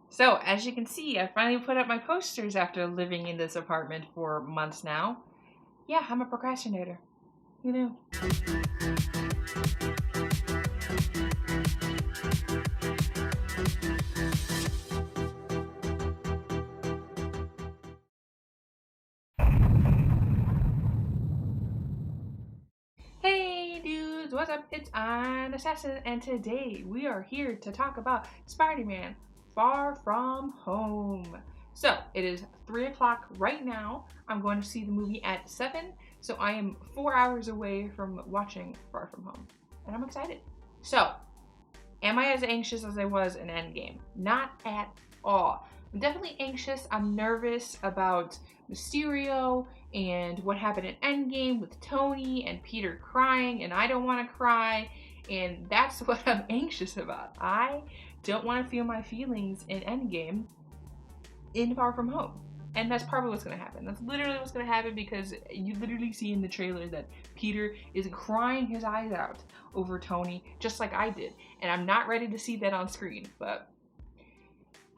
So, as you can see, I finally put up my posters after living in this apartment for months now. Yeah, I'm a procrastinator. Who knew? Hey dudes, what's up? It's I'm Assassin, and today we are here to talk about Spider-Man Far From Home. So, it is 3 o'clock right now. I'm going to see the movie at 7, so I am 4 hours away from watching Far From Home, and I'm excited. So, am I as anxious as I was in Endgame? Not at all. I'm definitely anxious. I'm nervous about Mysterio and what happened in Endgame with Tony and Peter crying, and I don't want to cry, and that's what I'm anxious about. I don't want to feel my feelings in Endgame in Far From Home. And that's probably what's going to happen. That's literally what's going to happen, because you literally see in the trailer that Peter is crying his eyes out over Tony, just like I did. And I'm not ready to see that on screen, but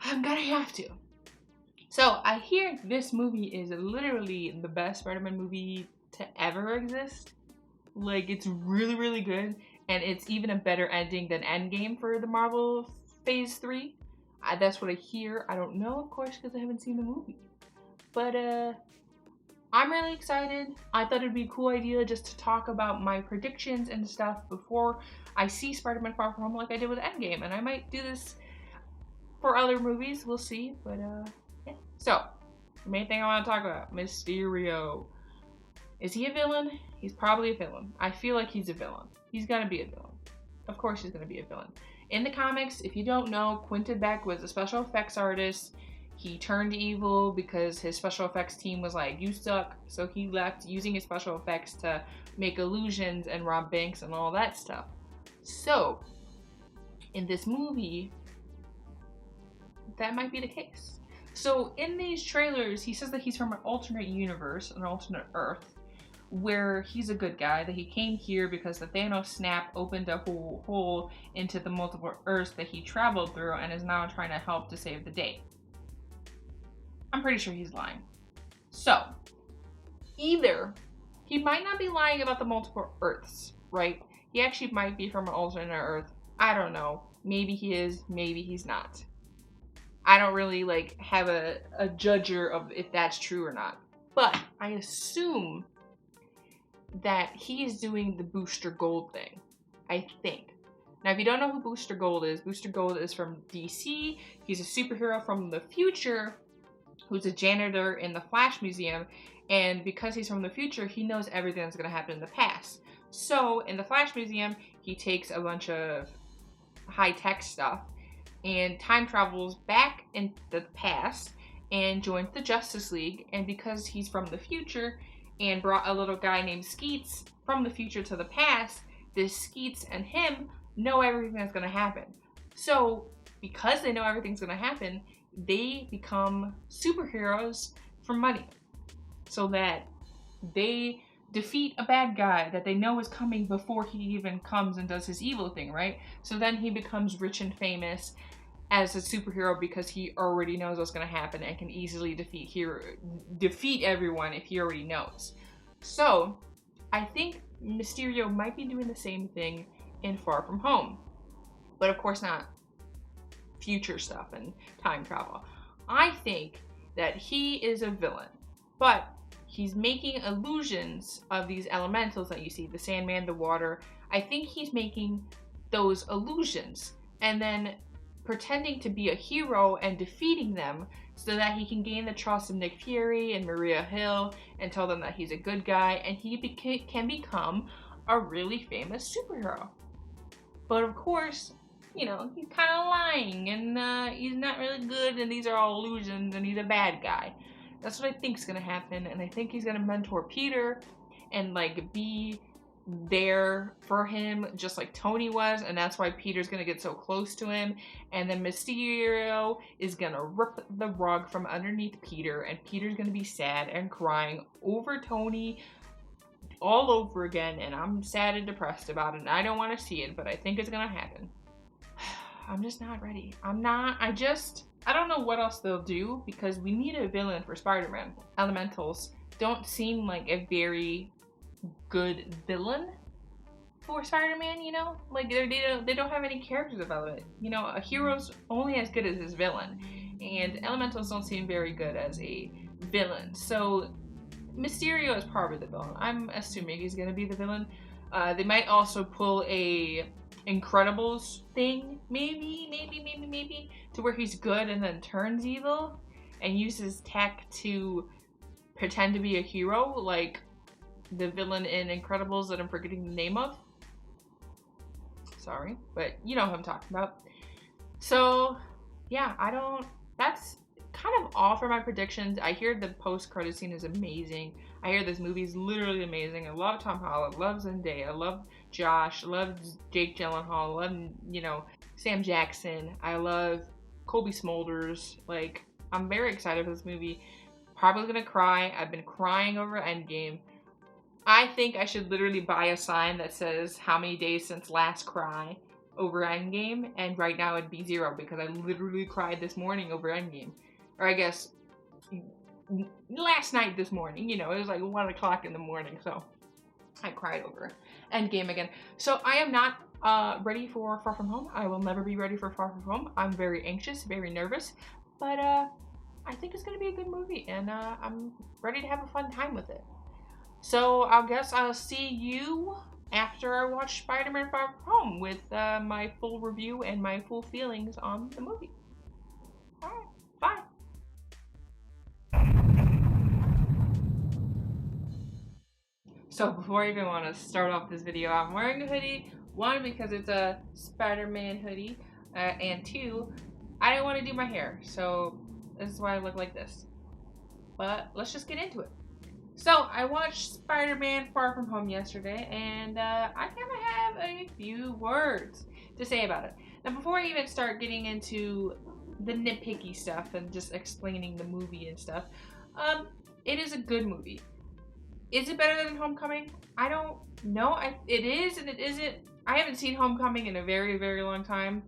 I'm going to have to. So I hear this movie is literally the best Spider-Man movie to ever exist. Like, it's really, really good. And it's even a better ending than Endgame for the Marvel Phase 3. That's what I hear. I don't know, of course, because I haven't seen the movie. But I'm really excited. I thought it'd be a cool idea just to talk about my predictions and stuff before I see Spider-Man Far From Home, like I did with Endgame. And I might do this for other movies. We'll see. But yeah. So, the main thing I want to talk about, Mysterio. Is he a villain? He's probably a villain. I feel like he's a villain. He's gonna be a villain. Of course he's gonna be a villain. In the comics, if you don't know, Quentin Beck was a special effects artist. He turned evil because his special effects team was like, you suck. So he left using his special effects to make illusions and rob banks and all that stuff. So, in this movie, that might be the case. So in these trailers, he says that he's from an alternate universe, an alternate Earth, where he's a good guy, that he came here because the Thanos snap opened a whole hole into the multiple Earths that he traveled through and is now trying to help to save the day. I'm pretty sure he's lying. So, either he might not be lying about the multiple Earths, right? He actually might be from an alternate Earth. I don't know. Maybe he is, maybe he's not. I don't really have a judger of if that's true or not. But I assume that he is doing the Booster Gold thing. I think. Now, if you don't know who Booster Gold is from DC. He's a superhero from the future who's a janitor in the Flash Museum. And because he's from the future, he knows everything that's going to happen in the past. So, in the Flash Museum, he takes a bunch of high-tech stuff and time travels back in the past and joins the Justice League. And because he's from the future and brought a little guy named Skeets from the future to the past, this Skeets and him know everything that's going to happen. So, because they know everything's going to happen, they become superheroes for money. So that they defeat a bad guy that they know is coming before he even comes and does his evil thing, right? So then he becomes rich and famous as a superhero because he already knows what's going to happen and can easily defeat everyone if he already knows. So, I think Mysterio might be doing the same thing in Far From Home. But of course not future stuff and time travel. I think that he is a villain, but he's making illusions of these elementals that you see, the Sandman, the water. I think he's making those illusions and then pretending to be a hero and defeating them so that he can gain the trust of Nick Fury and Maria Hill and tell them that he's a good guy and he can become a really famous superhero. But of course, he's kind of lying and he's not really good and these are all illusions and he's a bad guy. That's what I think is going to happen, and I think he's going to mentor Peter and be there for him just like Tony was, and that's why Peter's going to get so close to him, and then Mysterio is going to rip the rug from underneath Peter, and Peter's going to be sad and crying over Tony all over again, and I'm sad and depressed about it, and I don't want to see it, but I think it's going to happen. I'm just not ready. I don't know what else they'll do because we need a villain for Spider-Man. Elementals don't seem like a very good villain for Spider-Man, you know? Like, they don't have any character development. You know, a hero's only as good as his villain. And Elementals don't seem very good as a villain. So, Mysterio is probably the villain. I'm assuming he's gonna be the villain. They might also pull a Incredibles thing, maybe, to where he's good and then turns evil and uses tech to pretend to be a hero, like the villain in Incredibles that I'm forgetting the name of. Sorry, but you know who I'm talking about. So, yeah, that's kind of all for my predictions. I hear the post-credit scene is amazing. I hear this movie is literally amazing. I love Tom Holland, love Zendaya, I love Josh, I love Jake Gyllenhaal, I love, you know, Sam Jackson. I love Kobe Smulders. Like, I'm very excited for this movie. Probably gonna cry. I've been crying over Endgame. I think I should literally buy a sign that says how many days since last cry over Endgame, and right now it'd be 0 because I literally cried this morning over Endgame. Or I guess last night this morning, you know, it was like 1 o'clock in the morning, so I cried over Endgame again. So I am not ready for Far From Home. I will never be ready for Far From Home. I'm very anxious, very nervous, but I think it's gonna be a good movie, and I'm ready to have a fun time with it. So I guess I'll see you after I watch Spider-Man Far From Home with my full review and my full feelings on the movie. Alright, bye! So before I even want to start off this video, I'm wearing a hoodie. 1, because it's a Spider-Man hoodie, and 2, I didn't want to do my hair, so this is why I look like this. But let's just get into it. So, I watched Spider-Man Far From Home yesterday, and I kind of have a few words to say about it. Now, before I even start getting into the nitpicky stuff and just explaining the movie and stuff, it is a good movie. Is it better than Homecoming? I don't know. It is and it isn't. I haven't seen Homecoming in a very, very long time.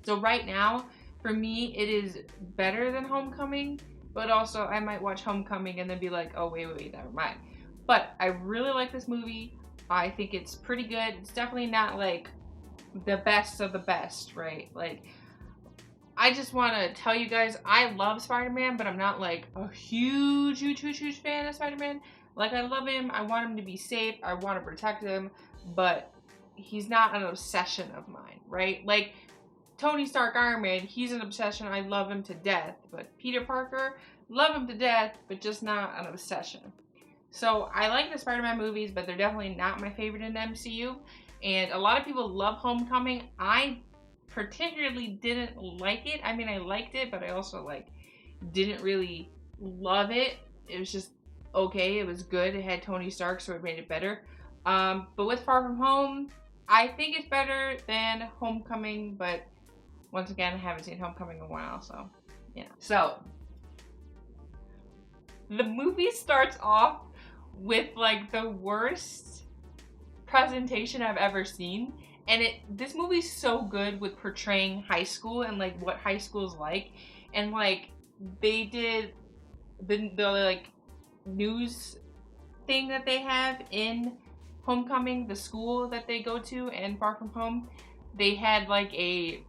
So right now, for me, it is better than Homecoming. But also, I might watch Homecoming and then be like, oh, wait, never mind. But I really like this movie. I think it's pretty good. It's definitely not, like, the best of the best, right? Like, I just want to tell you guys, I love Spider-Man, but I'm not, like, a huge fan of Spider-Man. Like, I love him. I want him to be safe. I want to protect him. But he's not an obsession of mine, right? Like, Tony Stark Iron Man, he's an obsession. I love him to death. But Peter Parker, love him to death, but just not an obsession. So I like the Spider-Man movies, but they're definitely not my favorite in the MCU. And a lot of people love Homecoming. I particularly didn't like it. I mean, I liked it, but I also, like, didn't really love it. It was just okay. It was good. It had Tony Stark, so it made it better. But with Far From Home, I think it's better than Homecoming, but once again, I haven't seen Homecoming in a while, so, yeah. So, the movie starts off with, like, the worst presentation I've ever seen. And this movie's so good with portraying high school and, like, what high school's like. And, like, they did the like, news thing that they have in Homecoming, the school that they go to, and Far From Home. They had, like, a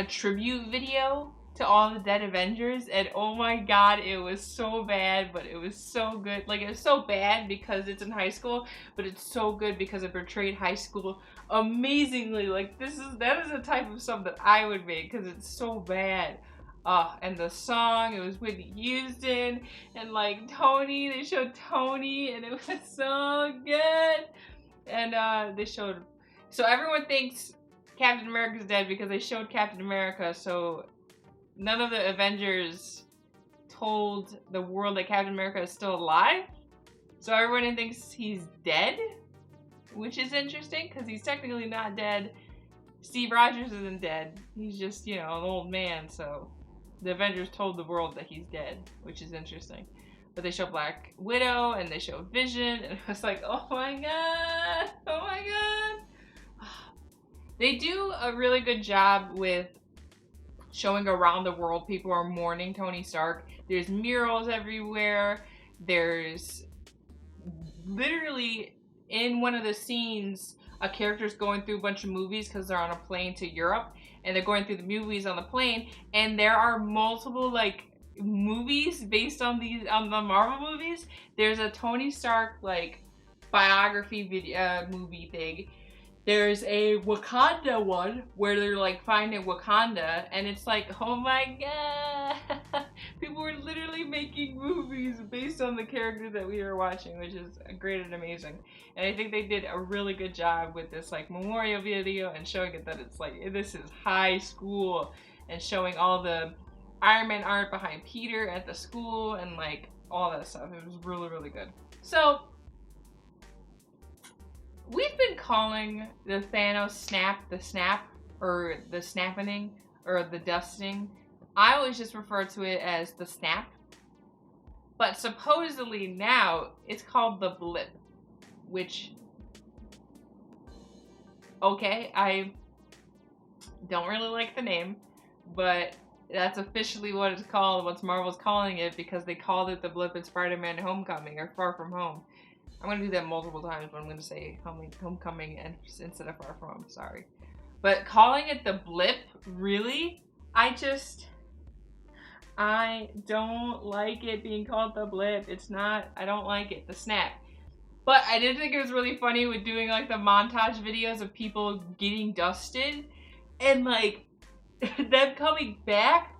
tribute video to all the dead Avengers, and oh my god, it was so bad, but it was so good. Like, it was so bad because it's in high school, but it's so good because it portrayed high school amazingly. Like, that is the type of stuff that I would make, because it's so bad. And the song, it was Whitney Houston, and, like, Tony, they showed Tony, and it was so good. And they showed, so everyone thinks Captain America's dead because they showed Captain America, so none of the Avengers told the world that Captain America is still alive. So everyone thinks he's dead, which is interesting because he's technically not dead. Steve Rogers isn't dead. He's just, you know, an old man, so the Avengers told the world that he's dead, which is interesting. But they show Black Widow and they show Vision, and it was like, oh my god, oh my god. They do a really good job with showing around the world. People are mourning Tony Stark. There's murals everywhere. There's literally, in one of the scenes, a character's going through a bunch of movies because they're on a plane to Europe, and they're going through the movies on the plane, and there are multiple like movies based on the Marvel movies. There's a Tony Stark like biography video movie thing. There's a Wakanda one where they're like finding Wakanda, and it's like, oh my god, people were literally making movies based on the characters that we were watching, which is great and amazing. And I think they did a really good job with this like memorial video and showing it that it's like, this is high school, and showing all the Iron Man art behind Peter at the school and like all that stuff. It was really, really good. So we've been calling the Thanos snap the snap, or the snapping, or the dusting. I always just refer to it as the snap. But supposedly now it's called the blip, which, okay, I don't really like the name, but that's officially what it's called, what Marvel's calling it, because they called it the blip in Spider-Man Homecoming, or Far From Home. I'm going to do that multiple times, but I'm going to say Homecoming instead of Far From Home, sorry. But calling it the blip, really? I don't like it being called the blip. It's not, I don't like it, the snap. But I did think it was really funny with doing like the montage videos of people getting dusted, and like them coming back.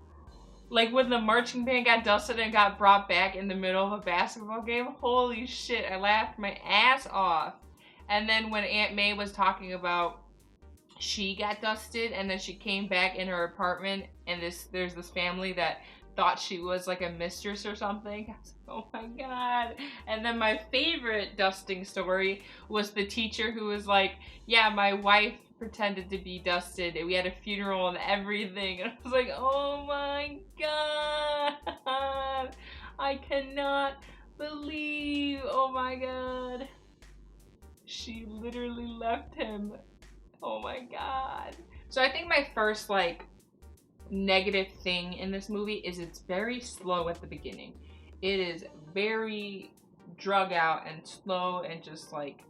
Like when the marching band got dusted and got brought back in the middle of a basketball game, holy shit, I laughed my ass off. And then when Aunt May was talking about she got dusted and then she came back in her apartment, and there's this family that thought she was like a mistress or something. I was like, oh my god. And then my favorite dusting story was the teacher who was like, yeah, my wife pretended to be dusted, and we had a funeral and everything, and I was like, oh my god, I cannot believe, oh my god, she literally left him, oh my god. So I think my first like negative thing in this movie is it's very slow at the beginning. It is very drug out and slow, and just like,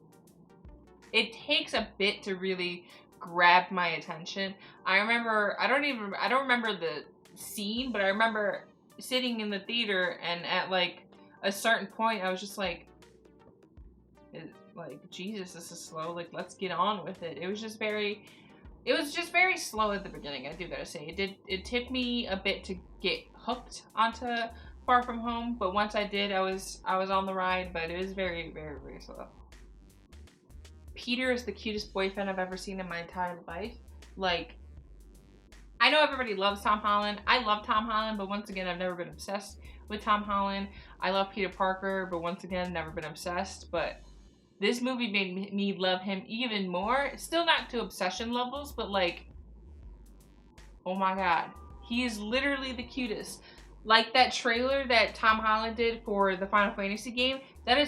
it takes a bit to really grab my attention. I don't remember the scene, but I remember sitting in the theater, and at like a certain point I was just like, Jesus, this is slow, like let's get on with it. It was just very slow at the beginning, I do gotta say. It took me a bit to get hooked onto Far From Home, but once I did, I was on the ride, but it was very, very, very slow. Peter is the cutest boyfriend I've ever seen in my entire life. Like, I know everybody loves Tom Holland. I love Tom Holland, but once again, I've never been obsessed with Tom Holland. I love Peter Parker, but once again, never been obsessed. But this movie made me love him even more. Still not to obsession levels, but like, oh my god. He is literally the cutest. Like that trailer that Tom Holland did for the Final Fantasy game, that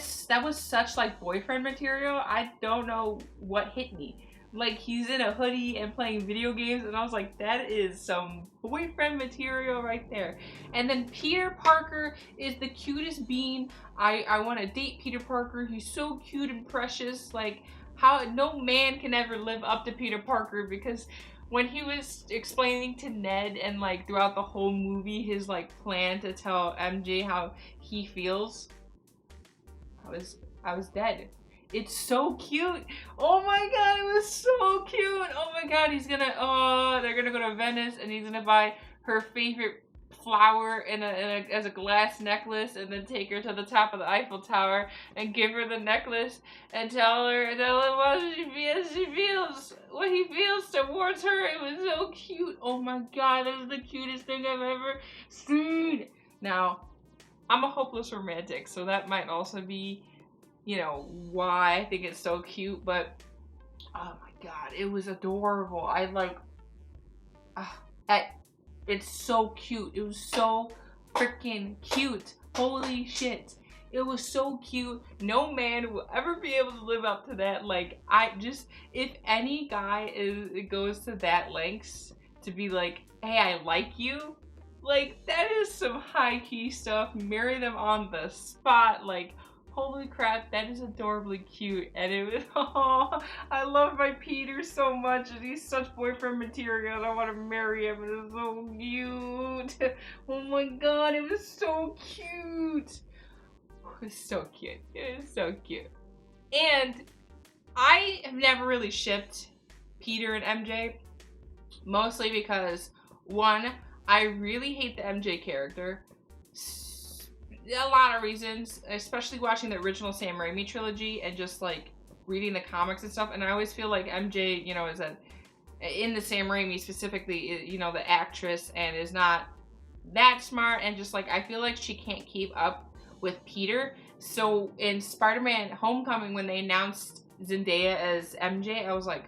was such like boyfriend material. I don't know what hit me. Like, he's in a hoodie and playing video games, and I was like, that is some boyfriend material right there. And then Peter Parker is the cutest being. I want to date Peter Parker. He's so cute and precious. Like, how no man can ever live up to Peter Parker, because when he was explaining to Ned and like throughout the whole movie his like plan to tell MJ how he feels, I was dead. It's so cute. Oh my god, it was so cute. Oh my god, they're gonna go to Venice, and he's gonna buy her favorite flower as a glass necklace, and then take her to the top of the Eiffel Tower and give her the necklace and tell her what he feels towards her. It was so cute. Oh my god, that was the cutest thing I've ever seen. Now, I'm a hopeless romantic, so that might also be, why I think it's so cute, but oh my god, it was adorable. It's so cute. It was so freaking cute. Holy shit. It was so cute. No man will ever be able to live up to that. Like, if any guy goes to that lengths to be like, hey, I like you. Like, that is some high key stuff. Marry them on the spot. Like, holy crap, that is adorably cute. And it was, oh, I love my Peter so much. And he's such boyfriend material. And I want to marry him. It was so cute. Oh my god, it was so cute. It was so cute. It was so cute. And I have never really shipped Peter and MJ. Mostly because, one, I really hate the MJ character. A lot of reasons, especially watching the original Sam Raimi trilogy and just like reading the comics and stuff. And I always feel like MJ, you know, is in the Sam Raimi specifically, you know, the actress, and is not that smart, and just like I feel like she can't keep up with Peter. So in Spider-Man Homecoming, when they announced Zendaya as MJ, I was like,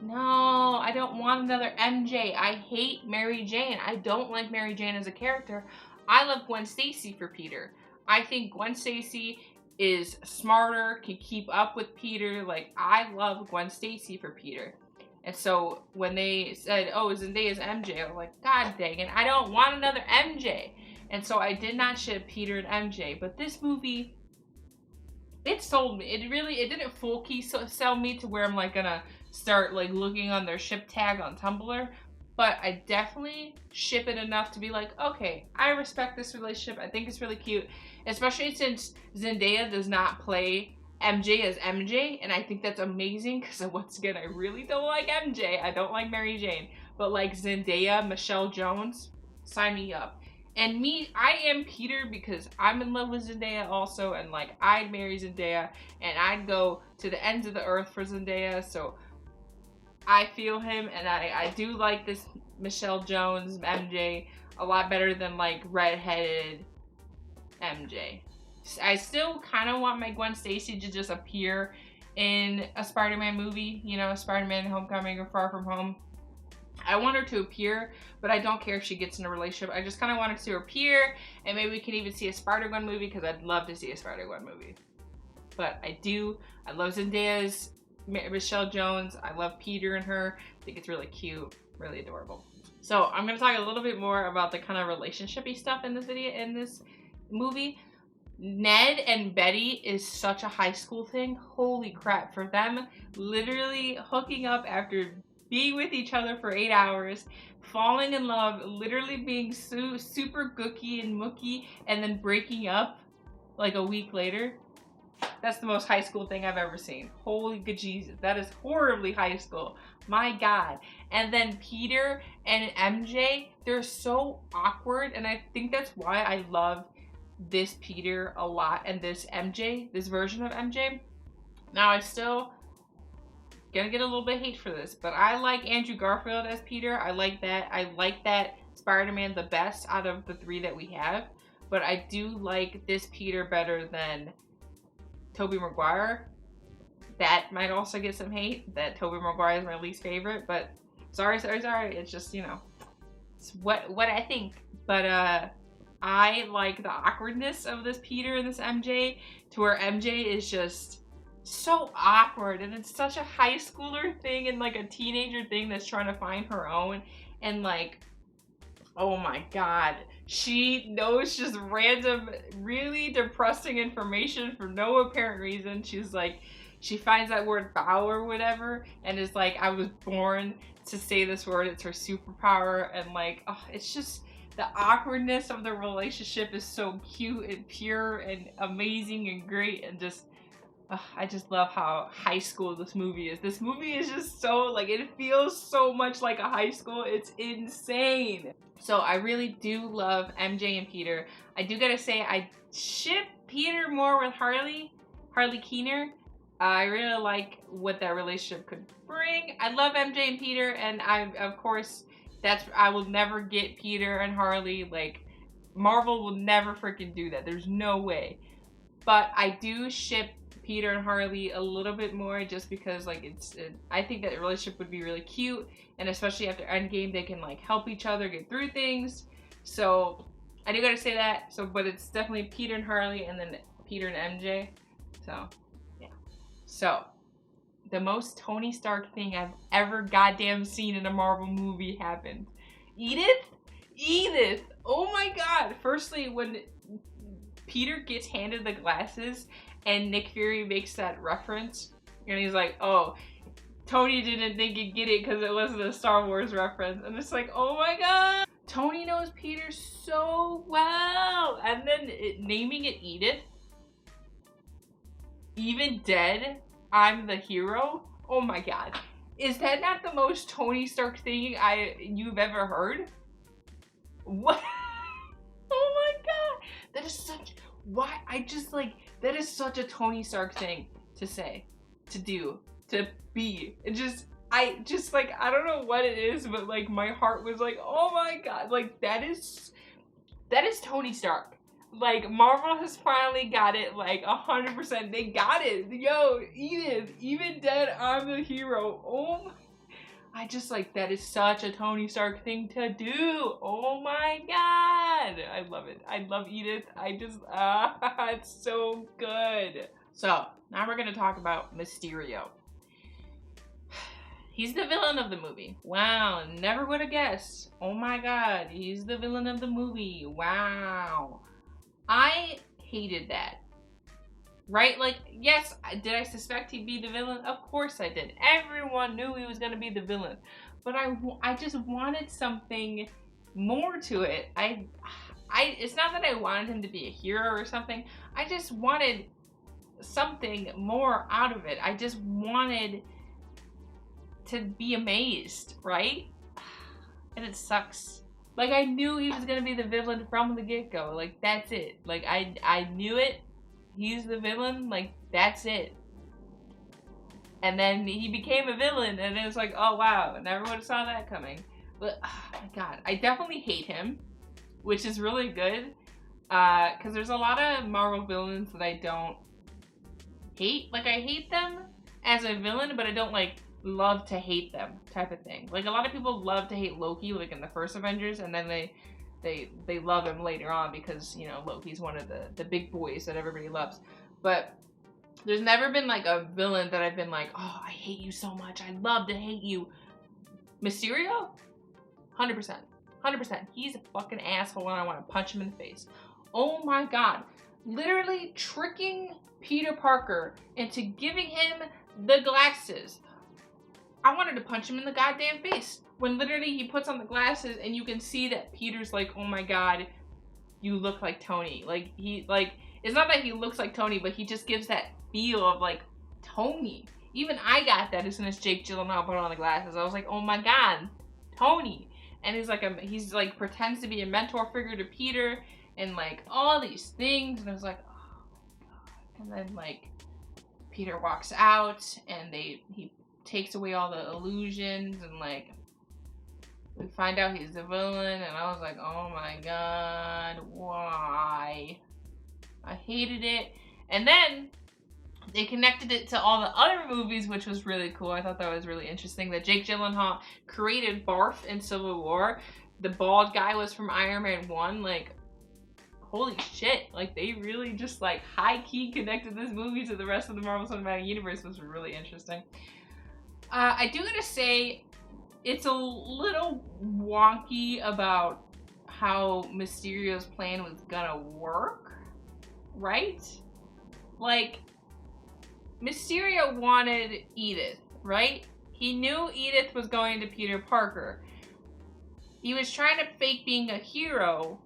no, I don't want another MJ. I hate Mary Jane. I don't like Mary Jane as a character. I love Gwen Stacy for Peter. I think Gwen Stacy is smarter, can keep up with Peter. Like, I love Gwen Stacy for Peter. And so when they said, oh, Zendaya's MJ, I was like, god dang it, I don't want another MJ. And so I did not ship Peter and MJ. But this movie, it sold me. It didn't full key sell me to where I'm like gonna start like looking on their ship tag on Tumblr, but I definitely ship it enough to be like, okay, I respect this relationship. I think it's really cute, especially since Zendaya does not play MJ as MJ, and I think that's amazing because once again, I really don't like MJ. I don't like Mary Jane, but like Zendaya, Michelle Jones, sign me up. And me, I am Peter because I'm in love with Zendaya also, and like I'd marry Zendaya and I'd go to the ends of the earth for Zendaya. So I feel him, and I do like this Michelle Jones MJ a lot better than like redheaded MJ. I still kind of want my Gwen Stacy to just appear in a Spider-Man movie, you know, Spider-Man Homecoming or Far From Home. I want her to appear, but I don't care if she gets in a relationship. I just kind of want her to appear, and maybe we can even see a Spider-Gwen movie, because I'd love to see a Spider-Gwen movie. But I love Zendaya's Michelle Jones. I love Peter and her. I think it's really cute, really adorable. So I'm going to talk a little bit more about the kind of relationship-y stuff in this movie. Ned and Betty is such a high school thing. Holy crap. For them literally hooking up after being with each other for 8 hours, falling in love, literally being super gooky and mooky, and then breaking up like a week later. That's the most high school thing I've ever seen. Holy good Jesus. That is horribly high school. My God. And then Peter and MJ, they're so awkward. And I think that's why I love this Peter a lot and this MJ, this version of MJ. Now, I still gonna get a little bit of hate for this, but I like Andrew Garfield as Peter. I like that Spider-Man the best out of the three that we have. But I do like this Peter better than Tobey Maguire. That might also get some hate, that Tobey Maguire is my least favorite, but sorry. It's just, you know, it's what I think. But I like the awkwardness of this Peter and this MJ, to where MJ is just so awkward, and it's such a high schooler thing and like a teenager thing that's trying to find her own, and like, oh my God, she knows just random, really depressing information for no apparent reason. She's like, she finds that word bow or whatever, and is like, I was born to say this word, it's her superpower. And like, oh, it's just, the awkwardness of the relationship is so cute and pure and amazing and great, and just, I just love how high school this movie is. This movie is just so, like, it feels so much like a high school. It's insane. So I really do love MJ and Peter. I do gotta say, I ship Peter more with Harley Keener. I really like what that relationship could bring. I love MJ and Peter, and of course, I will never get Peter and Harley. Like, Marvel will never freaking do that. There's no way. But I do ship Peter and Harley a little bit more, just because like I think that relationship would be really cute, and especially after Endgame, they can like help each other get through things. So I do gotta say that. So, but it's definitely Peter and Harley, and then Peter and MJ. So yeah. So the most Tony Stark thing I've ever goddamn seen in a Marvel movie happened. Edith? Edith! Oh my god! Firstly, when Peter gets handed the glasses and Nick Fury makes that reference, and he's like, oh, Tony didn't think he'd get it because it wasn't a Star Wars reference. And it's like, oh my god! Tony knows Peter so well! And then naming it Edith, even dead, I'm the hero? Oh my god. Is that not the most Tony Stark thing you've ever heard? What? Oh my god! That is such... Why? That is such a Tony Stark thing to say, to do, to be. I don't know what it is, but like my heart was like, oh my god, like that is Tony Stark. Like Marvel has finally got it, like 100%. They got it. Yo, Edith, even dead, I'm the hero. Oh my, that is such a Tony Stark thing to do. Oh my god. I love it. I love Edith. It's so good. So, now we're gonna talk about Mysterio. He's the villain of the movie. Wow, never would have guessed. Oh my god, he's the villain of the movie. Wow. I hated that. Right? Like, yes, did I suspect he'd be the villain? Of course I did. Everyone knew he was going to be the villain. But I just wanted something more to it. It's not that I wanted him to be a hero or something. I just wanted something more out of it. I just wanted to be amazed, right? And it sucks. Like, I knew he was going to be the villain from the get-go. Like, that's it. Like, I knew it. He's the villain. Like, that's it. And then he became a villain, and it was like, oh, wow. Never would have saw that coming. But, oh, my God. I definitely hate him, which is really good. Because there's a lot of Marvel villains that I don't hate. Like, I hate them as a villain, but I don't, like, love to hate them type of thing. Like a lot of people love to hate Loki, like in the first Avengers, and then they love him later on because, you know, Loki's one of the big boys that everybody loves. But there's never been like a villain that I've been like, oh, I hate you so much, I love to hate you. Mysterio? 100%. He's a fucking asshole and I want to punch him in the face. Oh my god. Literally tricking Peter Parker into giving him the glasses. I wanted to punch him in the goddamn face. When literally he puts on the glasses and you can see that Peter's like, oh my god, you look like Tony. Like, it's not that he looks like Tony, but he just gives that feel of like Tony. Even I got that as soon as Jake Gyllenhaal put on the glasses. I was like, oh my god, Tony. And he's like pretends to be a mentor figure to Peter and like all these things. And I was like, oh my god. And then like Peter walks out and he takes away all the illusions and like we find out he's the villain and I was like, oh my god, why? I hated it. And then they connected it to all the other movies, which was really cool. I thought that was really interesting that Jake Gyllenhaal created Barf in Civil War. The bald guy was from Iron Man 1. Like, holy shit. Like, they really just like high-key connected this movie to the rest of the Marvel Cinematic Universe, which was really interesting. I do gotta say, it's a little wonky about how Mysterio's plan was gonna work, right? Like, Mysterio wanted Edith, right? He knew Edith was going to Peter Parker. He was trying to fake being a hero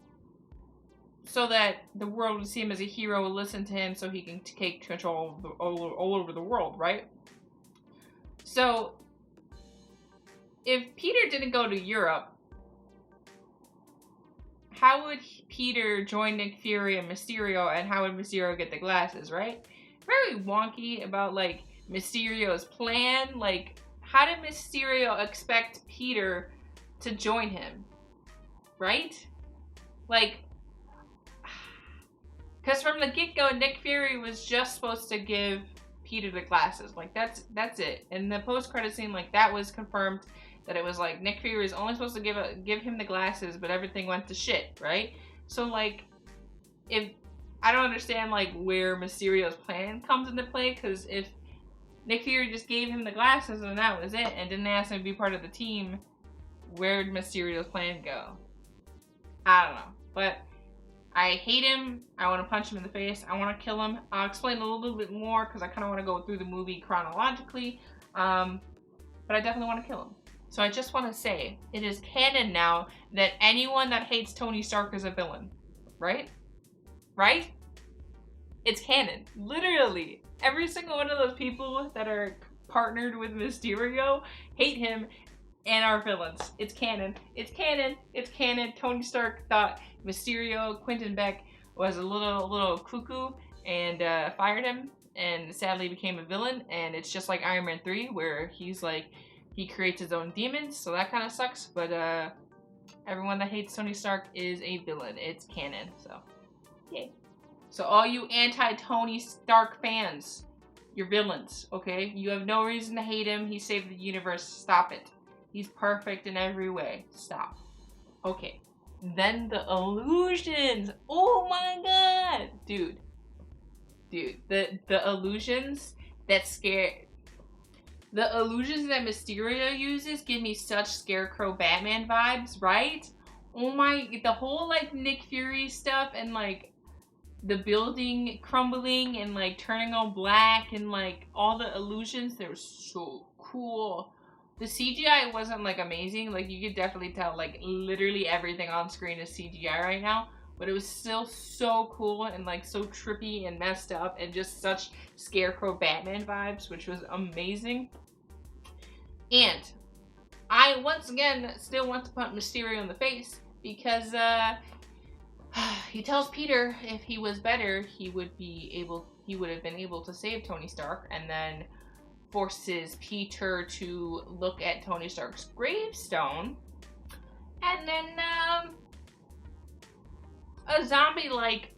so that the world would see him as a hero and listen to him so he can take control of all over the world, right? So, if Peter didn't go to Europe, how would Peter join Nick Fury and Mysterio, and how would Mysterio get the glasses, right? Very wonky about, like, Mysterio's plan. Like, how did Mysterio expect Peter to join him? Right? Like, because from the get-go, Nick Fury was just supposed to give Peter the glasses. Like, that's it. In the post-credit scene, like, that was confirmed that it was like Nick Fury was only supposed to give him the glasses, but everything went to shit, right? So, like, if I don't understand like where Mysterio's plan comes into play, because if Nick Fury just gave him the glasses and that was it, and didn't ask him to be part of the team, where'd Mysterio's plan go? I don't know. But I hate him. I want to punch him in the face. I want to kill him. I'll explain a little bit more because I kind of want to go through the movie chronologically. But I definitely want to kill him. So I just want to say, it is canon now that anyone that hates Tony Stark is a villain. Right? Right? It's canon. Literally. Every single one of those people that are partnered with Mysterio hate him and are villains. It's canon. It's canon. It's canon. Tony Stark thought Mysterio, Quentin Beck, was a little cuckoo and fired him, and sadly became a villain. And it's just like Iron Man 3, where he's like, he creates his own demons, so that kind of sucks. But everyone that hates Tony Stark is a villain. It's canon. So, yay. So all you anti-Tony Stark fans, you're villains, okay? You have no reason to hate him. He saved the universe. Stop it. He's perfect in every way. Stop. Okay. Then the illusions. Oh my god. Dude. The illusions that scare... The illusions that Mysterio uses give me such Scarecrow Batman vibes, right? Oh my... The whole, like, Nick Fury stuff and, like, the building crumbling and like turning all black and like all the illusions, they were so cool. The CGI wasn't like amazing, like you could definitely tell like literally everything on screen is CGI right now, but it was still so cool and like so trippy and messed up and just such Scarecrow Batman vibes, which was amazing. And I once again still want to punch Mysterio in the face because he tells Peter if he was better, he would have been able to save Tony Stark, and then forces Peter to look at Tony Stark's gravestone, and then a zombie like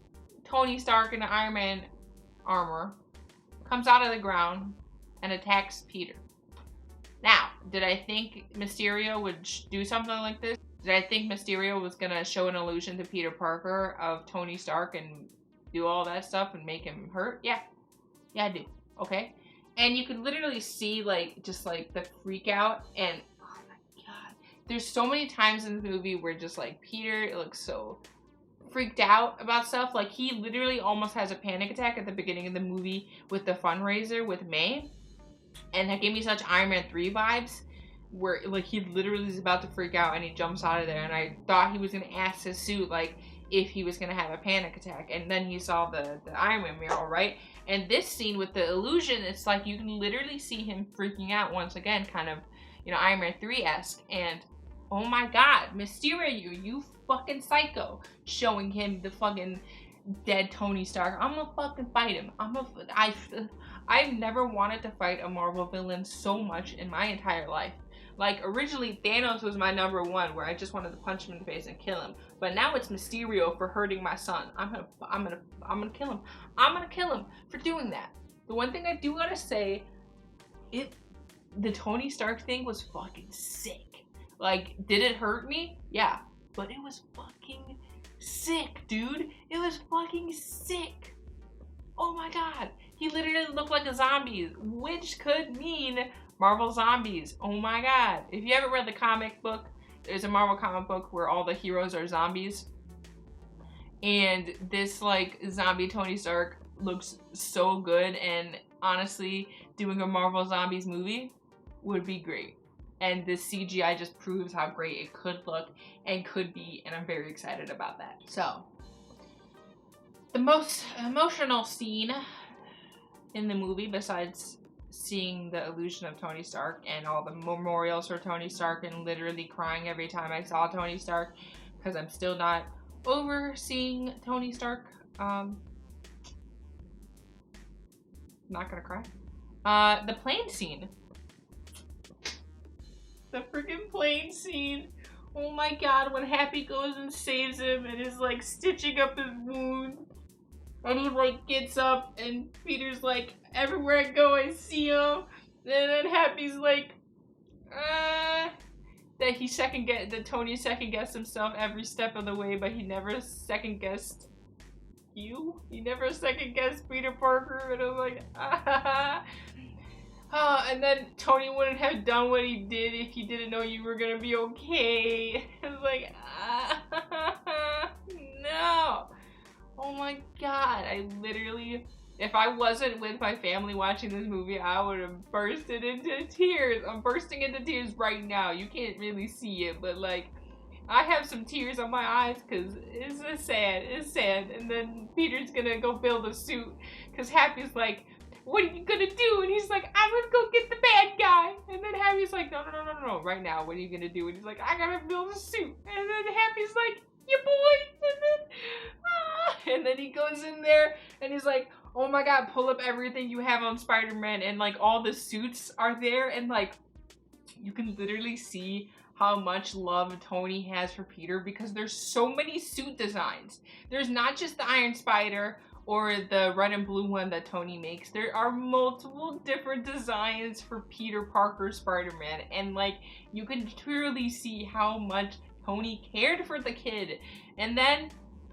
Tony Stark in the Iron Man armor comes out of the ground and attacks Peter. Now, did I think Mysterio would do something like this? Did I think Mysterio was going to show an illusion to Peter Parker of Tony Stark and do all that stuff and make him hurt? Yeah. Yeah, I do. Okay? And you could literally see, like, just, like, the freak out. And, oh my god. There's so many times in the movie where just, like, Peter looks so freaked out about stuff. Like, he literally almost has a panic attack at the beginning of the movie with the fundraiser with May. And that gave me such Iron Man 3 vibes, where like he literally is about to freak out and he jumps out of there, and I thought he was gonna ask his suit like if he was gonna have a panic attack, and then he saw the Iron Man mural, right? And this scene with the illusion, it's like you can literally see him freaking out once again, kind of, you know, Iron Man 3-esque. And oh my god, Mysterio, you fucking psycho, showing him the fucking dead Tony Stark. I'm gonna fucking fight him. I've never wanted to fight a Marvel villain so much in my entire life. Like, originally, Thanos was my number one, where I just wanted to punch him in the face and kill him. But now it's Mysterio for hurting my son. I'm gonna kill him. I'm gonna kill him for doing that. The one thing I do gotta say, the Tony Stark thing was fucking sick. Like, did it hurt me? Yeah. But it was fucking sick, dude. It was fucking sick. Oh my god. He literally looked like a zombie, which could mean Marvel zombies. Oh my god. If you haven't read the comic book, there's a Marvel comic book where all the heroes are zombies. And this, like, zombie Tony Stark looks so good. And honestly, doing a Marvel Zombies movie would be great. And this CGI just proves how great it could look and could be. And I'm very excited about that. So, the most emotional scene in the movie, besides seeing the illusion of Tony Stark and all the memorials for Tony Stark and literally crying every time I saw Tony Stark, because I'm still not over seeing Tony Stark. Not gonna cry. The plane scene. The freaking plane scene. Oh my god, when Happy goes and saves him and is like stitching up his wound. And he like gets up and Peter's like, everywhere I go I see him. And then Happy's like, that Tony second guessed himself every step of the way, but he never second guessed you. He never second guessed Peter Parker. And I was like, And then Tony wouldn't have done what he did if he didn't know you were gonna be okay. It's like, no. Oh my god, I literally, if I wasn't with my family watching this movie, I would have bursted into tears. I'm bursting into tears right now. You can't really see it, but like, I have some tears on my eyes because it's sad. It's sad. And then Peter's gonna go build a suit because Happy's like, what are you gonna do? And he's like, I'm gonna go get the bad guy. And then Happy's like, no, right now, what are you gonna do? And he's like, I gotta build a suit. And then Happy's like, yeah, boy. And then he goes in there and he's like, oh my god, pull up everything you have on Spider-Man. And like all the suits are there. And like, you can literally see how much love Tony has for Peter because there's so many suit designs. There's not just the Iron Spider or the red and blue one that Tony makes. There are multiple different designs for Peter Parker Spider-Man, and like you can clearly see how much Tony cared for the kid. And then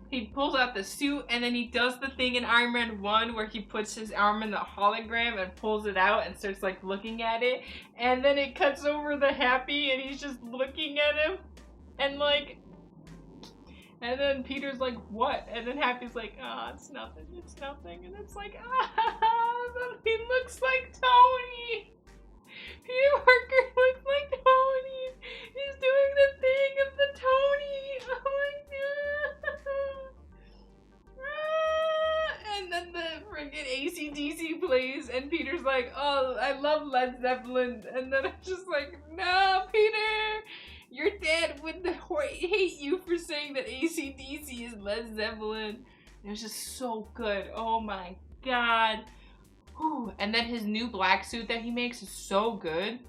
he pulls out the suit and then he does the thing in Iron Man 1 where he puts his arm in the hologram and pulls it out and starts like looking at it. And then it cuts over the Happy and he's just looking at him and like, and then Peter's like, what? And then Happy's like, oh, it's nothing. And it's like, he looks like Tony. Peter Parker looks like Tony. He's doing the thing of the Tony. Oh my god. And then the friggin' AC/DC plays and Peter's like, oh, I love Led Zeppelin. And then I'm just like, no, Peter. Your dad would hate you for saying that AC/DC is Led Zeppelin. It was just so good. Oh my god. Whew. And then his new black suit that he makes is so good.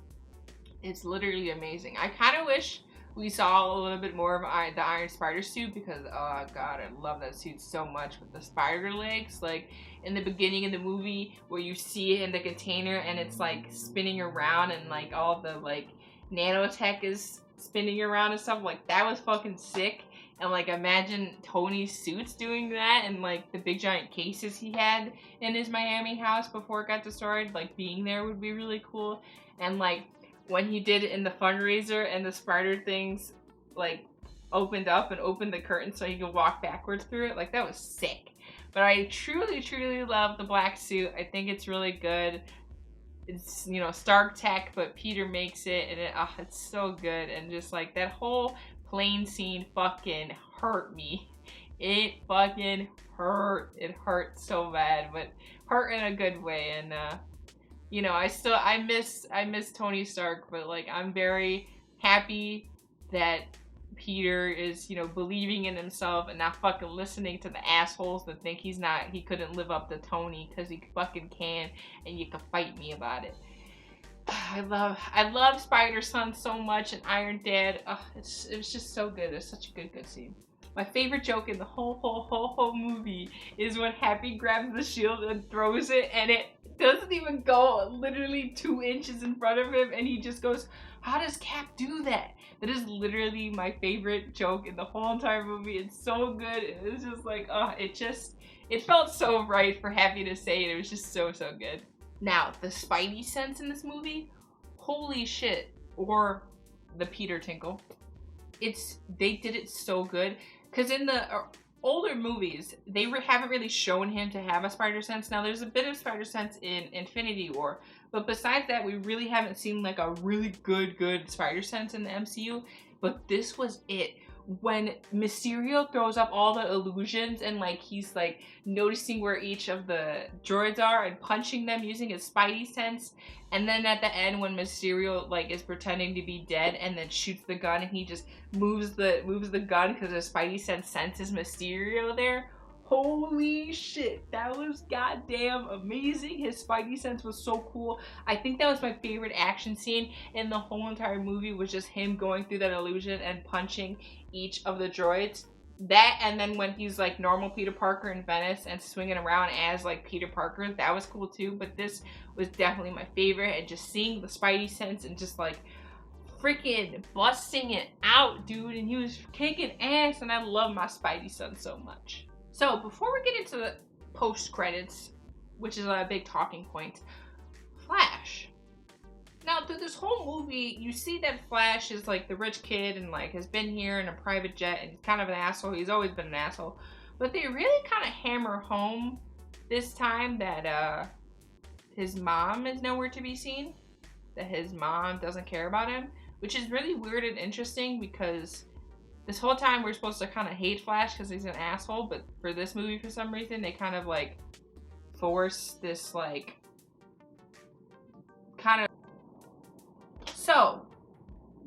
It's literally amazing. I kind of wish we saw a little bit more of the Iron Spider suit because, oh god, I love that suit so much with the spider legs. Like in the beginning of the movie where you see it in the container and it's like spinning around and like all the like nanotech is spinning around and stuff, like that was fucking sick. And like imagine Tony's suits doing that and like the big giant cases he had in his Miami house before it got destroyed, like being there would be really cool. And like when he did it in the fundraiser and the spider things like opened up and opened the curtain so he could walk backwards through it, like that was sick. But I truly love the black suit. I think it's really good. It's, you know, Stark tech, but Peter makes it, and it's so good. And just like that whole plane scene fucking hurt me. It fucking hurt. It hurt so bad, but hurt in a good way. And you know, I miss Tony Stark, but like I'm very happy that Peter is, you know, believing in himself and not fucking listening to the assholes that think he couldn't live up to Tony, because he fucking can, and you can fight me about it. I love Spider-Son so much, and Iron Dad. It was just so good. It's such a good scene. My favorite joke in the whole movie is when Happy grabs the shield and throws it, and it doesn't even go literally 2 inches in front of him, and he just goes, how does Cap do that? That is literally my favorite joke in the whole entire movie. It's so good. It was just like, it felt so right for Happy to say it. It was just so good. Now, the Spidey Sense in this movie, holy shit. Or the Peter Tinkle. They did it so good. Because in the older movies, they haven't really shown him to have a spider sense. Now, there's a bit of spider sense in Infinity War. But besides that, we really haven't seen like a really good spider sense in the MCU. But this was it. When Mysterio throws up all the illusions and like he's like noticing where each of the droids are and punching them using his Spidey sense. And then at the end when Mysterio like is pretending to be dead and then shoots the gun and he just moves the gun because his Spidey sense senses Mysterio there. Holy shit, that was goddamn amazing. His Spidey sense was so cool. I think that was my favorite action scene in the whole entire movie, was just him going through that illusion and punching each of the droids. That, and then when he's like normal Peter Parker in Venice and swinging around as like Peter Parker, that was cool too. But this was definitely my favorite, and just seeing the Spidey sense and just like freaking busting it out, dude. And he was kicking ass, and I love my Spidey sense so much. So before we get into the post credits, which is a big talking point, Flash. through this whole movie, you see that Flash is like the rich kid and like has been here in a private jet and he's kind of an asshole. He's always been an asshole. But they really kind of hammer home this time that his mom is nowhere to be seen. That his mom doesn't care about him. Which is really weird and interesting because this whole time we're supposed to kind of hate Flash because he's an asshole. But for this movie, for some reason, they kind of like force this like kind of... So,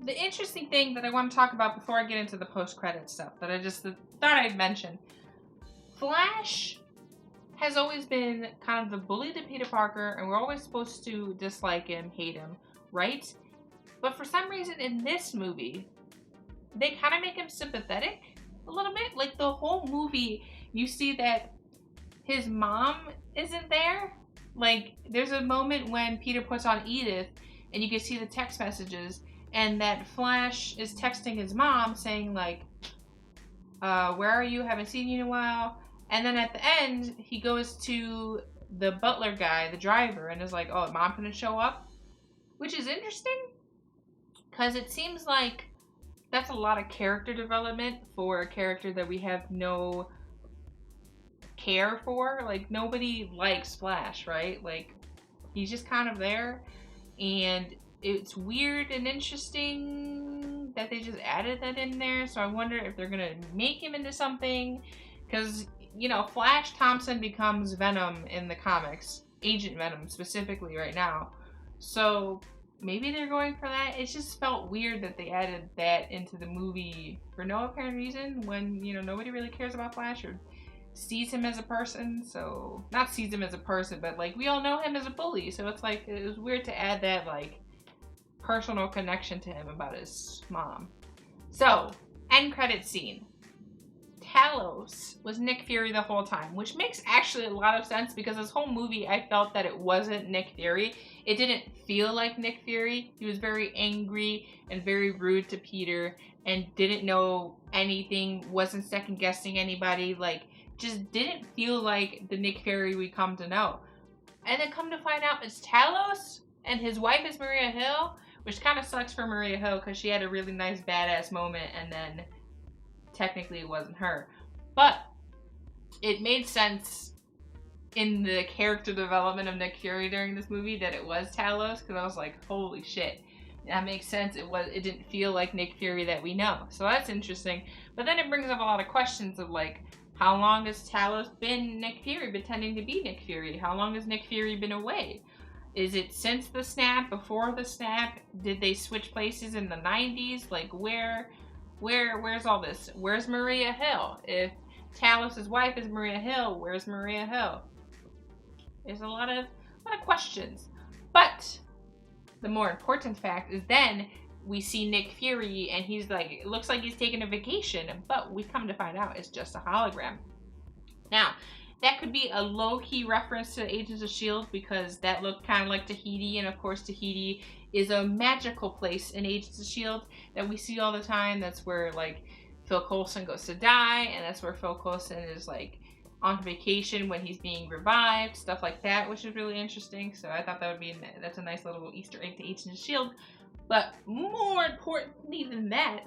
the interesting thing that I want to talk about before I get into the post-credit stuff that I just thought I'd mention. Flash has always been kind of the bully to Peter Parker, and we're always supposed to dislike him, hate him, right? But for some reason in this movie, they kind of make him sympathetic a little bit. Like the whole movie, you see that his mom isn't there. Like there's a moment when Peter puts on Edith and you can see the text messages and that Flash is texting his mom saying like, where are you? Haven't seen you in a while. And then at the end, he goes to the butler guy, the driver, and is like, oh, mom gonna show up? Which is interesting, because it seems like that's a lot of character development for a character that we have no care for. Like, nobody likes Flash, right? Like, he's just kind of there, and it's weird and interesting that they just added that in there, so I wonder if they're gonna make him into something, because... You know, Flash Thompson becomes Venom in the comics. Agent Venom, specifically, right now. So, maybe they're going for that. It just felt weird that they added that into the movie for no apparent reason when, you know, nobody really cares about Flash or sees him as a person. So, not sees him as a person, but, like, we all know him as a bully. So, it's like, it was weird to add that, like, personal connection to him about his mom. So, end credit scene. Talos was Nick Fury the whole time, which makes actually a lot of sense because this whole movie I felt that it wasn't Nick Fury. It didn't feel like Nick Fury. He was very angry and very rude to Peter and didn't know anything, wasn't second guessing anybody, like just didn't feel like the Nick Fury we come to know. And then come to find out it's Talos and his wife is Maria Hill, which kind of sucks for Maria Hill because she had a really nice badass moment and then technically it wasn't her, but it made sense in the character development of Nick Fury during this movie that it was Talos, because I was like, holy shit, that makes sense. It didn't feel like Nick Fury that we know, so that's interesting. But then it brings up a lot of questions of like, how long has Talos been Nick Fury, pretending to be Nick Fury? How long has Nick Fury been away? Is it since the snap, before the snap? Did they switch places in the 90s? Like where's all this? Where's Maria Hill? If Talos' wife is Maria Hill, where's Maria Hill? There's a lot of questions. But the more important fact is then we see Nick Fury and he's like, it looks like he's taking a vacation, but we come to find out it's just a hologram. Now, that could be a low-key reference to Agents of S.H.I.E.L.D. because that looked kind of like Tahiti, and of course Tahiti is a magical place in Agents of S.H.I.E.L.D. that we see all the time. That's where, like, Phil Coulson goes to die, and that's where Phil Coulson is, like, on vacation when he's being revived, stuff like that, which is really interesting. So I thought that would be, that's a nice little Easter egg to Agents of S.H.I.E.L.D. But more importantly than that,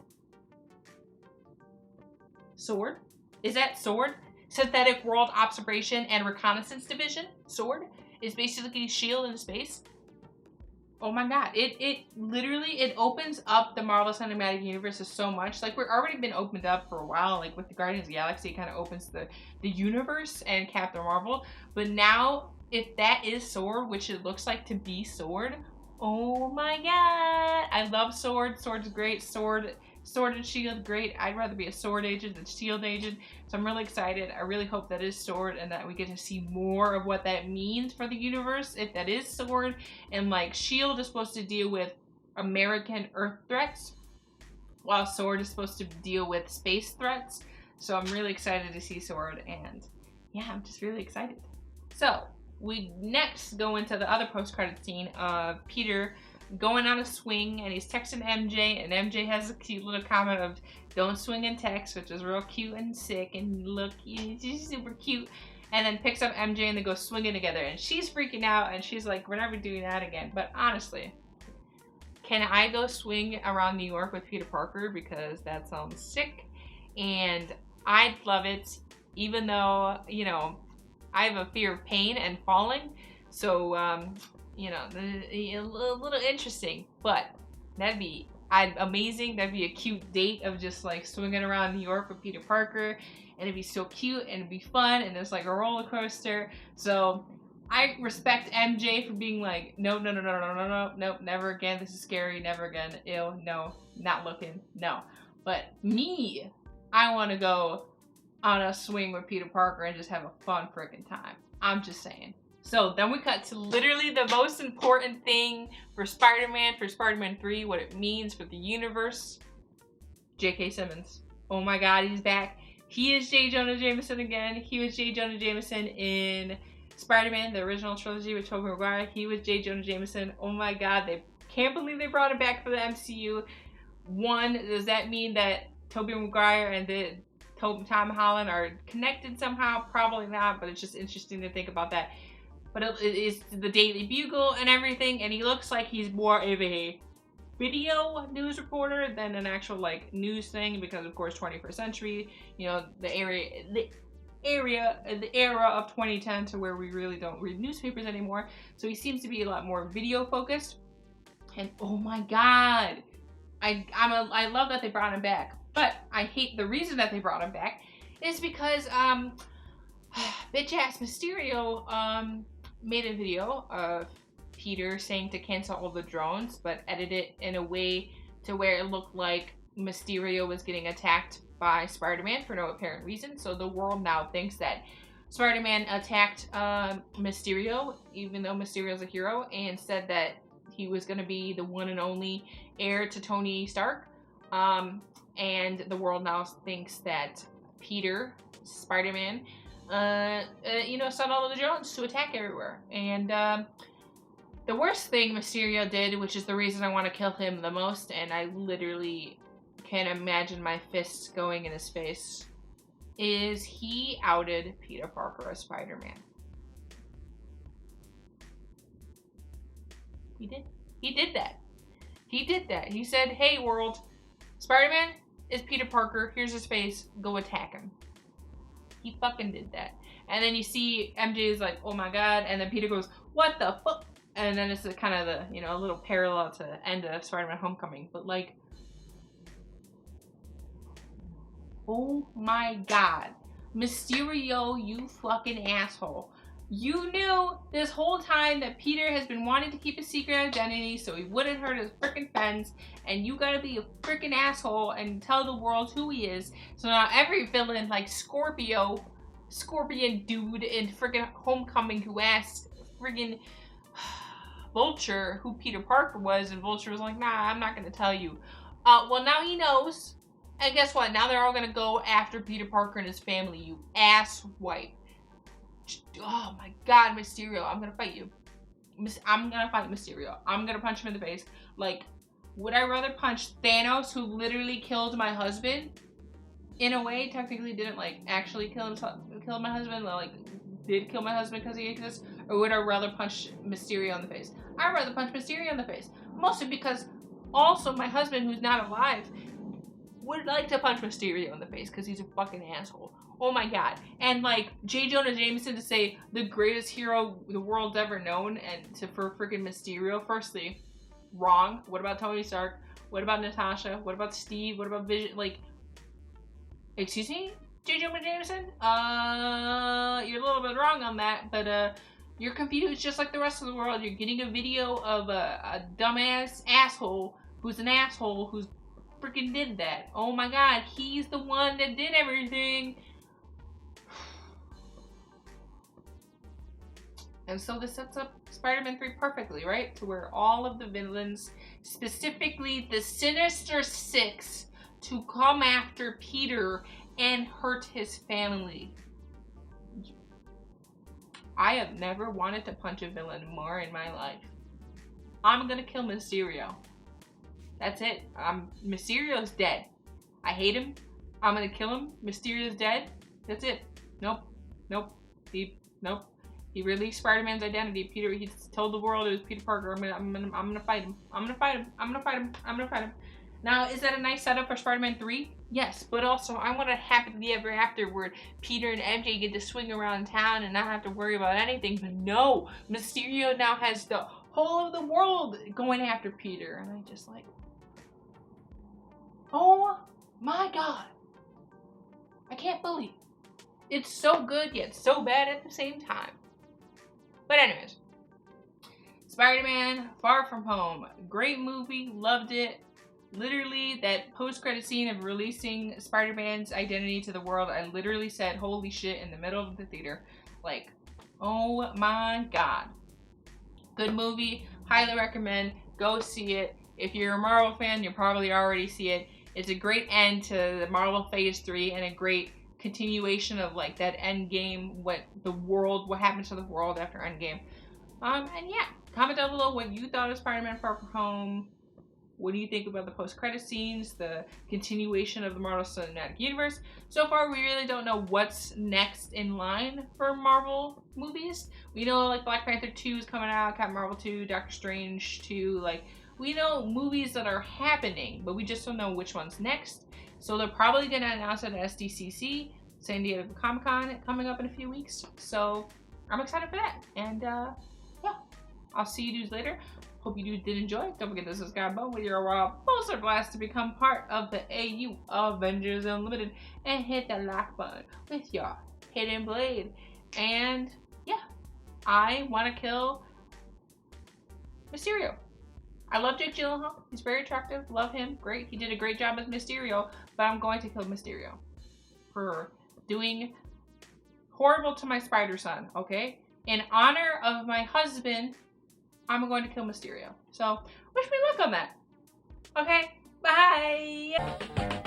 SWORD? Is that SWORD? Synthetic World Observation and Reconnaissance Division, SWORD, is basically S.H.I.E.L.D. in space. Oh my god, it literally, it opens up the Marvel Cinematic Universe so much. Like, we're already been opened up for a while, like with the Guardians of the Galaxy, it kind of opens the universe and Captain Marvel. But now, if that is SWORD, which it looks like to be SWORD, oh my god, I love SWORD. SWORD's great. SWORD and S.H.I.E.L.D. great. I'd rather be a SWORD agent than S.H.I.E.L.D. agent. So I'm really excited. I really hope that is SWORD and that we get to see more of what that means for the universe if that is SWORD. And like S.H.I.E.L.D. is supposed to deal with American Earth threats, while SWORD is supposed to deal with space threats. So I'm really excited to see SWORD, and yeah, I'm just really excited. So we next go into the other post-credit scene of Peter going on a swing, and he's texting MJ, and MJ has a cute little comment of don't swing and text, which is real cute and sick and look, she's super cute, and then picks up MJ and they go swinging together, and she's freaking out and she's like, we're never doing that again. But honestly, can I go swing around New York with Peter Parker? Because that sounds sick. And I'd love it, even though, you know, I have a fear of pain and falling. So, you know, a little interesting. But that'd be amazing. That'd be a cute date of just like swinging around New York with Peter Parker. And it'd be so cute and it'd be fun. And there's like a roller coaster. So I respect MJ for being like, no, never again. This is scary. Never again. Ew, no, not looking. No. But me, I want to go on a swing with Peter Parker and just have a fun freaking time. I'm just saying. So then we cut to literally the most important thing for Spider-Man 3, what it means for the universe. J.K. Simmons. Oh my God, he's back. He is J. Jonah Jameson again. He was J. Jonah Jameson in Spider-Man, the original trilogy with Tobey Maguire. He was J. Jonah Jameson. Oh my God, they can't believe they brought him back for the MCU. One, does that mean that Tobey Maguire and Tom Holland are connected somehow? Probably not, but it's just interesting to think about that. But it is the Daily Bugle and everything, and he looks like he's more of a video news reporter than an actual like news thing, because of course 21st century, you know, the era of 2010 to where we really don't read newspapers anymore. So he seems to be a lot more video focused. And oh my God, I love that they brought him back, but I hate the reason that they brought him back is because bitch ass Mysterio made a video of Peter saying to cancel all the drones, but edit it in a way to where it looked like Mysterio was getting attacked by Spider-Man for no apparent reason. So the world now thinks that Spider-Man attacked Mysterio, even though Mysterio's a hero, and said that he was going to be the one and only heir to Tony Stark. And the world now thinks that Peter, Spider-Man, you know, sent all of the drones to attack everywhere. And the worst thing Mysterio did, which is the reason I want to kill him the most, and I literally can imagine my fists going in his face, is he outed Peter Parker as Spider-Man. He did. He did that. He did that. He said, hey world, Spider-Man is Peter Parker. Here's his face. Go attack him. He fucking did that. And then you see MJ is like, oh my God. And then Peter goes, what the fuck? And then it's kind of the, you know, a little parallel to the end of Spider-Man Homecoming. But like, oh my God. Mysterio, you fucking asshole. You knew this whole time that Peter has been wanting to keep a secret identity so he wouldn't hurt his freaking friends, and you gotta be a freaking asshole and tell the world who he is. So now every villain like Scorpion dude in freaking Homecoming who asked freaking Vulture who Peter Parker was, and Vulture was like, nah, I'm not gonna tell you. Well, now he knows, and guess what? Now they're all gonna go after Peter Parker and his family, you ass wipe. Oh my God, Mysterio, I'm gonna fight you. I'm gonna fight Mysterio. I'm gonna punch him in the face. Like, would I rather punch Thanos, who literally killed my husband? In a way, technically didn't like actually kill my husband, like did kill my husband because he exists? Or would I rather punch Mysterio in the face? I'd rather punch Mysterio in the face. Mostly because also my husband, who's not alive, would like to punch Mysterio in the face because he's a fucking asshole. Oh my God. And like J. Jonah Jameson to say the greatest hero the world's ever known, and for freaking Mysterio, firstly, wrong. What about Tony Stark? What about Natasha? What about Steve? What about Vision? Like, excuse me, J. Jonah Jameson? You're a little bit wrong on that, but you're confused just like the rest of the world. You're getting a video of a dumbass asshole who's an asshole who's freaking did that. Oh my God, he's the one that did everything. And so this sets up Spider-Man 3 perfectly, right? To where all of the villains, specifically the Sinister Six, to come after Peter and hurt his family. I have never wanted to punch a villain more in my life. I'm gonna kill Mysterio. That's it. Mysterio's dead. I hate him. I'm gonna kill him. Mysterio's dead. That's it. Nope. Nope. Beep. Nope. He released Spider-Man's identity. He told the world it was Peter Parker. I'm gonna fight him. I'm gonna fight him. I'm gonna fight him. I'm gonna fight him. Now, is that a nice setup for Spider-Man 3? Yes, but also I want a happily ever after where Peter and MJ get to swing around town and not have to worry about anything. But no, Mysterio now has the whole of the world going after Peter, and I just like, oh my god, I can't believe it. It's so good yet so bad at the same time. But anyways, Spider-Man Far From Home, great movie, loved it. Literally, that post-credit scene of releasing Spider-Man's identity to the world, I literally said, holy shit, in the middle of the theater. Like, oh my god. Good movie, highly recommend, go see it. If you're a Marvel fan, you'll probably already see it. It's a great end to the Marvel Phase 3 and a great continuation of like that end game, what happens to the world after Endgame. And yeah, comment down below what you thought of Spider-Man Far From Home. What do you think about the post-credit scenes, the continuation of the Marvel Cinematic Universe? So far, we really don't know what's next in line for Marvel movies. We know like Black Panther 2 is coming out, Captain Marvel 2, Doctor Strange 2, like we know movies that are happening, but we just don't know which one's next. So they're probably going to announce it at SDCC, San Diego Comic-Con, coming up in a few weeks. So I'm excited for that. And yeah, I'll see you dudes later. Hope you did enjoy. Don't forget to subscribe button with your wild poster blast to become part of the AU Avengers Unlimited, and hit the like button with your hidden blade. And yeah, I want to kill Mysterio. I love Jake Gyllenhaal. He's very attractive. Love him. Great. He did a great job as Mysterio. But I'm going to kill Mysterio for doing horrible to my spider son. Okay, in honor of my husband, I'm going to kill Mysterio. So, wish me luck on that. Okay, bye!